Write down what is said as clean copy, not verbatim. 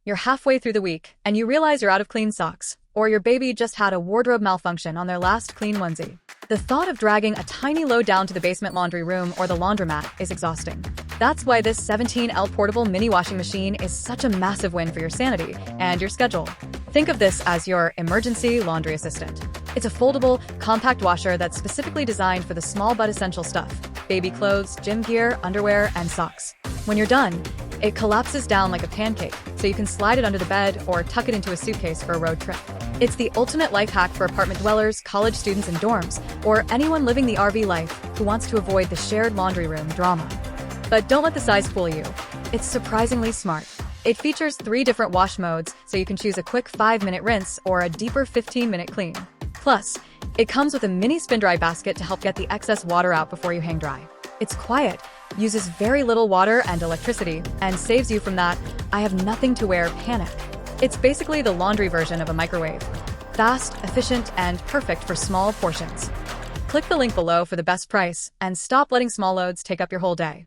You're halfway through the week, and you realize you're out of clean socks, or your baby just had a wardrobe malfunction on their last clean onesie. The thought of dragging a tiny load down to the basement laundry room or the laundromat is exhausting. That's why this 17L portable mini washing machine is such a massive win for your sanity and your schedule. Think of this as your emergency laundry assistant. It's a foldable, compact washer that's specifically designed for the small but essential stuff: baby clothes, gym gear, underwear, and socks. When you're done, it collapses down like a pancake, so you can slide it under the bed or tuck it into a suitcase for a road trip. It's the ultimate life hack for apartment dwellers, college students in dorms, or anyone living the RV life who wants to avoid the shared laundry room drama. But don't let the size fool you. It's surprisingly smart. It features 3 different wash modes, so you can choose a quick 5-minute rinse or a deeper 15-minute clean. Plus, it comes with a mini spin dry basket to help get the excess water out before you hang dry. It's quiet, uses very little water and electricity, and saves you from that "I have nothing to wear" panic. It's basically the laundry version of a microwave. Fast, efficient, and perfect for small portions. Click the link below for the best price, and stop letting small loads take up your whole day.